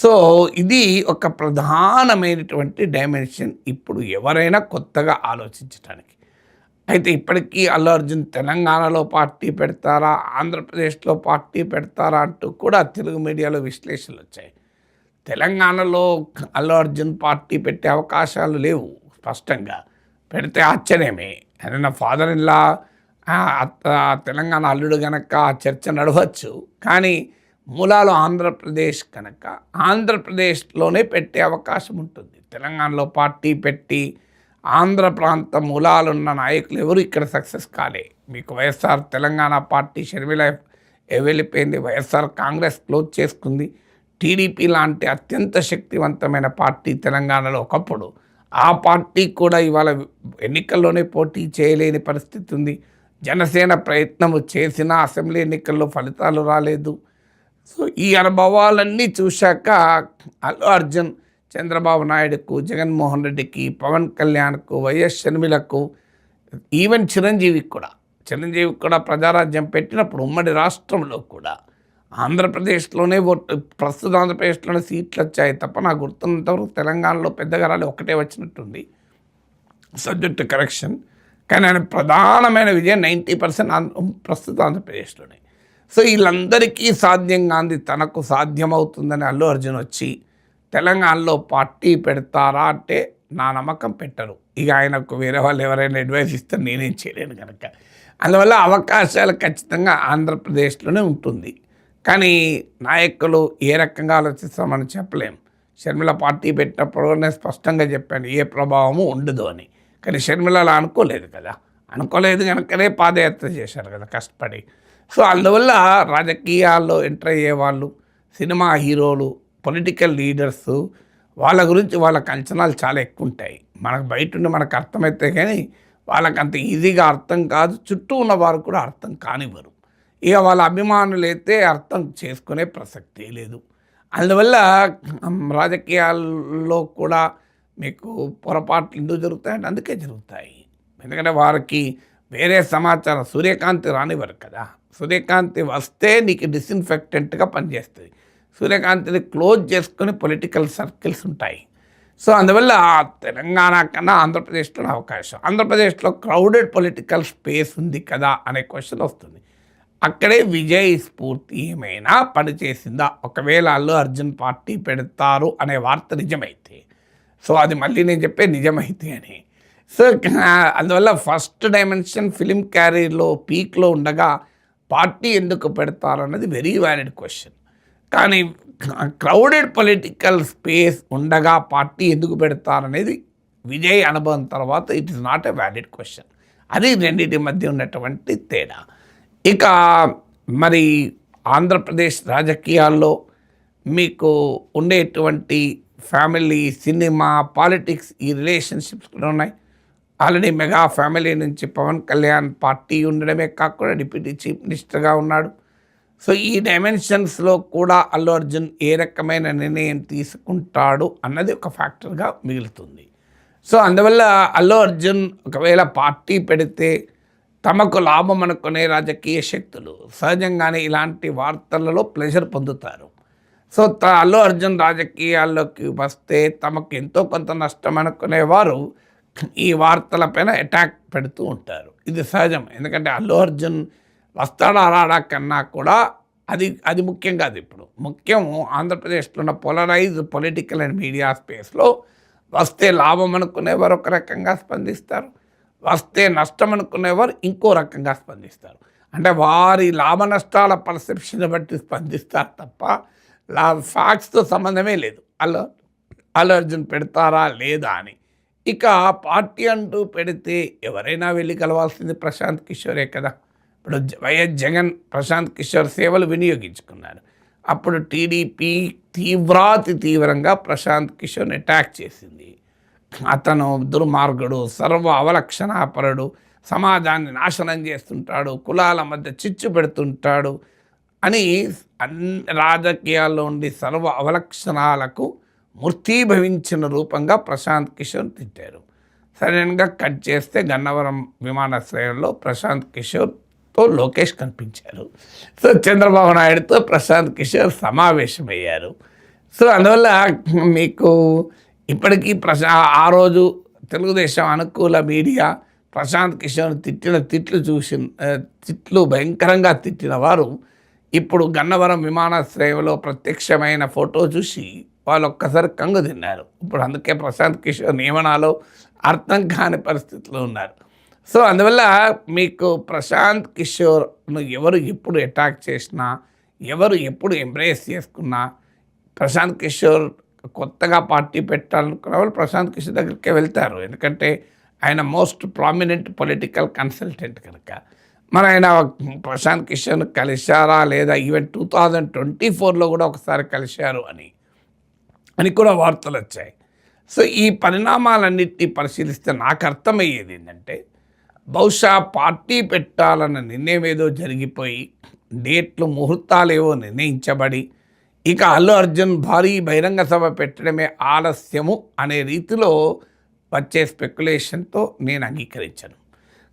So, ఇది ఒక ప్రధానమైనటువంటి డైమెన్షన్ ఇప్పుడు ఎవరైనా కొత్తగా ఆలోచించటానికి. అయితే ఇప్పటికీ అల్లు అర్జున్ తెలంగాణలో పార్టీ పెడతారా? ఆంధ్రప్రదేశ్‌లో పార్టీ పెడతారా? అంటూ కూడా తెలుగు మీడియాలో విశ్లేషణలొచ్చాయి. తెలంగాణలో అల్లు అర్జున్ పార్టీ పెట్టే అవకాశాలు లేవు స్పష్టంగా. పెడితే ఆశ్చర్యమే. ఆయన ఫాదర్ ఇన్ లా తెలంగాణ అల్లుడు గనక చర్చ నడవచ్చు. కానీ మూలాలు ఆంధ్రప్రదేశ్ కనుక ఆంధ్రప్రదేశ్‌లోనే పెట్టే అవకాశం ఉంటుంది. తెలంగాణలో పార్టీ పెట్టి ఆంధ్ర ప్రాంత మూలాలున్న నాయకులు ఎవరు ఇక్కడ సక్సెస్ కాలే. మీకు వైఎస్ఆర్ తెలంగాణ పార్టీ షర్మిల వెళ్ళిపోయింది. వైఎస్ఆర్ కాంగ్రెస్ క్లోజ్ చేసుకుంది. టీడీపీ లాంటి అత్యంత శక్తివంతమైన పార్టీ తెలంగాణలో ఒకప్పుడు. ఆ పార్టీ కూడా ఇవాళ ఎన్నికల్లోనే పోటీ చేయలేని పరిస్థితి ఉంది. జనసేన ప్రయత్నము చేసిన అసెంబ్లీ ఎన్నికల్లో ఫలితాలు రాలేదు. సో ఈ అనుభవాలన్నీ చూశాక అల్లు అర్జున్ చంద్రబాబు నాయుడుకు, జగన్మోహన్ రెడ్డికి, పవన్ కళ్యాణ్కు, వైఎస్ షర్మిలకు, ఈవెన్ చిరంజీవికి కూడా ప్రజారాజ్యం పెట్టినప్పుడు ఉమ్మడి రాష్ట్రంలో కూడా ఆంధ్రప్రదేశ్లోనే ప్రస్తుత ఆంధ్రప్రదేశ్లోనే సీట్లు వచ్చాయి తప్ప నాకు గుర్తున్నంతవరకు తెలంగాణలో పెద్దగా రాలి ఒకటే వచ్చినట్టుంది, సబ్జెక్ట్ కరెక్షన్. కానీ ఆయన ప్రధానమైన విజయం 90% ప్రస్తుత ఆంధ్రప్రదేశ్లోనే. సో వీళ్ళందరికీ సాధ్యం కాంది తనకు సాధ్యమవుతుందని అల్లు అర్జున్ వచ్చి తెలంగాణలో పార్టీ పెడతారా అంటే నా నమ్మకం పెట్టరు. ఇక ఆయనకు వేరే వాళ్ళు ఎవరైనా అడ్వైస్ ఇస్తే నేనేం చేయలేను కనుక. అందువల్ల అవకాశాలు ఖచ్చితంగా ఆంధ్రప్రదేశ్లోనే ఉంటుంది. కానీ నాయకులు ఏ రకంగా ఆలోచిస్తామని చెప్పలేం. షర్మిల పార్టీ పెట్టినప్పుడు నేను స్పష్టంగా చెప్పాను ఏ ప్రభావము ఉండదు అని. కానీ షర్మిల అలా అనుకోలేదు కనుకనే పాదయాత్ర చేశారు కదా కష్టపడి. సో అందువల్ల రాజకీయాల్లో ఎంటర్ అయ్యేవాళ్ళు, సినిమా హీరోలు, పొలిటికల్ లీడర్స్, వాళ్ళ గురించి వాళ్ళకి అంచనాలు చాలా ఎక్కువ ఉంటాయి. మనకు బయట ఉండి మనకు అర్థమైతే కానీ వాళ్ళకి అంత ఈజీగా అర్థం కాదు. చుట్టూ ఉన్న వారు కూడా అర్థం కానివ్వరు. ఇక వాళ్ళ అభిమానులు అయితే అర్థం చేసుకునే ప్రసక్తే లేదు. అందువల్ల రాజకీయాల్లో కూడా మీకు పొరపాట్లు ఎందుకు జరుగుతాయంటే అందుకే జరుగుతాయి. ఎందుకంటే వారికి వేరే సమాచారం సూర్యకాంతి రానివ్వరు కదా. సూర్యకాంతి వస్తే నీకు డిస్ఇన్ఫెక్టెంట్గా పనిచేస్తుంది. సూర్యకాంతిని క్లోజ్ చేసుకొని పొలిటికల్ సర్కిల్స్ ఉంటాయి. సో అందువల్ల తెలంగాణ కన్నా ఆంధ్రప్రదేశ్లో అవకాశం. ఆంధ్రప్రదేశ్లో క్రౌడెడ్ పొలిటికల్ స్పేస్ ఉంది కదా అనే క్వశ్చన్ వస్తుంది. అక్కడే విజయ్ స్ఫూర్తి ఏమైనా పనిచేసిందా? ఒకవేళ అల్లు అర్జున్ పార్టీ పెడతారు అనే వార్త నిజమైతే, సో అది మళ్ళీ నేను చెప్పే నిజమైతే అని. సో అందువల్ల ఫస్ట్ డైమెన్షన్ ఫిలిం క్యారీర్లో పీక్లో ఉండగా పార్టీ ఎందుకు పెడతారు అన్నది వెరీ వ్యాలిడ్ క్వశ్చన్. కానీ క్రౌడెడ్ పొలిటికల్ స్పేస్ ఉండగా పార్టీ ఎందుకు పెడతారనేది విజయ్ అనుభవం తర్వాత it is not a valid question. అది రెండింటి మధ్య ఉన్నటువంటి తేడా. ఇక మరి ఆంధ్రప్రదేశ్ రాజకీయాల్లో మీకు ఉండేటువంటి ఫ్యామిలీ, సినిమా, పాలిటిక్స్, ఈ రిలేషన్షిప్స్ కూడా ఉన్నాయి. ఆల్రెడీ మెగా ఫ్యామిలీ నుంచి పవన్ కళ్యాణ్ పార్టీ ఉండడమే కాకుండా డిప్యూటీ చీఫ్ మినిస్టర్గా ఉన్నాడు. సో ఈ డైమెన్షన్స్లో కూడా అల్లు అర్జున్ ఏ రకమైన నిర్ణయం తీసుకుంటాడు అన్నది ఒక ఫ్యాక్టర్గా మిగులుతుంది. సో అందువల్ల అల్లు అర్జున్ ఒకవేళ పార్టీ పెడితే తమకు లాభం అనుకునే రాజకీయ శక్తులు సహజంగానే ఇలాంటి వార్తలలో ప్లెజర్ పొందుతారు. సో అల్లు అర్జున్ రాజకీయాల్లోకి వస్తే తమకు ఎంతో కొంత నష్టం అనుకునేవారు ఈ వార్తలపైన అటాక్ పెడుతూ ఉంటారు. ఇది సహజం. ఎందుకంటే అల్లు అర్జున్ వస్తాడా రాడా కన్నా కూడా అది ముఖ్యం కాదు. ఇప్పుడు ముఖ్యం ఆంధ్రప్రదేశ్లో ఉన్న పోలరైజ్ పొలిటికల్ అండ్ మీడియా స్పేస్లో వస్తే లాభం అనుకునేవారు ఒక రకంగా స్పందిస్తారు, వస్తే నష్టం అనుకునేవారు ఇంకో రకంగా స్పందిస్తారు. అంటే వారి లాభ నష్టాల పర్సెప్షన్ బట్టి స్పందిస్తారు తప్ప ఫ్యాక్ట్స్తో సంబంధమే లేదు అల్లు అర్జున్ పెడతారా లేదా అని. ఇక పార్టీ అంటూ పెడితే ఎవరైనా వెళ్ళి కలవాల్సింది ప్రశాంత్ కిషోరే కదా. ఇప్పుడు వైఎస్ జగన్ ప్రశాంత్ కిషోర్ సేవలు వినియోగించుకున్నారు. అప్పుడు టీడీపీ తీవ్రంగా ప్రశాంత్ కిషోర్ని అటాక్ చేసింది. అతను దుర్మార్గుడు, సర్వ అవలక్షణాపరుడు, సమాజాన్ని నాశనం చేస్తుంటాడు, కులాల మధ్య చిచ్చు పెడుతుంటాడు అని రాజకీయాల్లో ఉండి సర్వ అవలక్షణాలకు మూర్తీభవించిన రూపంగా ప్రశాంత్ కిషోర్ తిట్టారు. సడన్గా కట్ చేస్తే గన్నవరం విమానాశ్రయంలో ప్రశాంత్ కిషోర్తో లోకేష్ కనిపించారు. సో చంద్రబాబు నాయుడుతో ప్రశాంత్ కిషోర్ సమావేశమయ్యారు. సో, అందువల్ల మీకు ఇప్పటికీ ఆ రోజు తెలుగుదేశం అనుకూల మీడియా ప్రశాంత్ కిషోర్‌ని తిట్టిన తిట్లు భయంకరంగా తిట్టిన వారు, ఇప్పుడు గన్నవరం విమానాశ్రయంలో ప్రత్యక్షమైన ఫోటో చూసి వాళ్ళొక్కసారి కంగు తిన్నారు. ఇప్పుడు అందుకే ప్రశాంత్ కిషోర్‌ని ఏమనాలో అర్థం కాని పరిస్థితిలో ఉన్నారు. సో, అందువల్ల మీకు ప్రశాంత్ కిషోర్‌ను ఎవరు ఎప్పుడు అటాక్ చేసినా, ఎవరు ఎప్పుడు ఎంబ్రేస్ చేసుకున్నా, ప్రశాంత్ కిషోర్ కొత్తగా పార్టీ పెట్టాలనుకున్న వాళ్ళు ప్రశాంత్ కిషోర్ దగ్గరికే వెళ్తారు. ఎందుకంటే ఆయన మోస్ట్ ప్రామినెంట్ పొలిటికల్ కన్సల్టెంట్ కనుక. మరి ఆయన ప్రశాంత్ కిషోర్‌ని కలిశారా లేదా ఈవెన్ 2024లో కూడా ఒకసారి కలిశారు అని కూడా వార్తలొచ్చాయి. సో, ఈ పరిణామాలన్నిటిని పరిశీలిస్తే నాకు అర్థమయ్యేది ఏంటంటే, బహుశా పార్టీ పెట్టాలన్న నిర్ణయం ఏదో జరిగిపోయి, డేట్లు ముహూర్తాలేవో నిర్ణయించబడి, ఇక అల్లు అర్జున్ భారీ బహిరంగ సభ పెట్టడమే ఆలస్యము అనే రీతిలో వచ్చే స్పెక్యులేషన్‌తో నేను అంగీకరించను.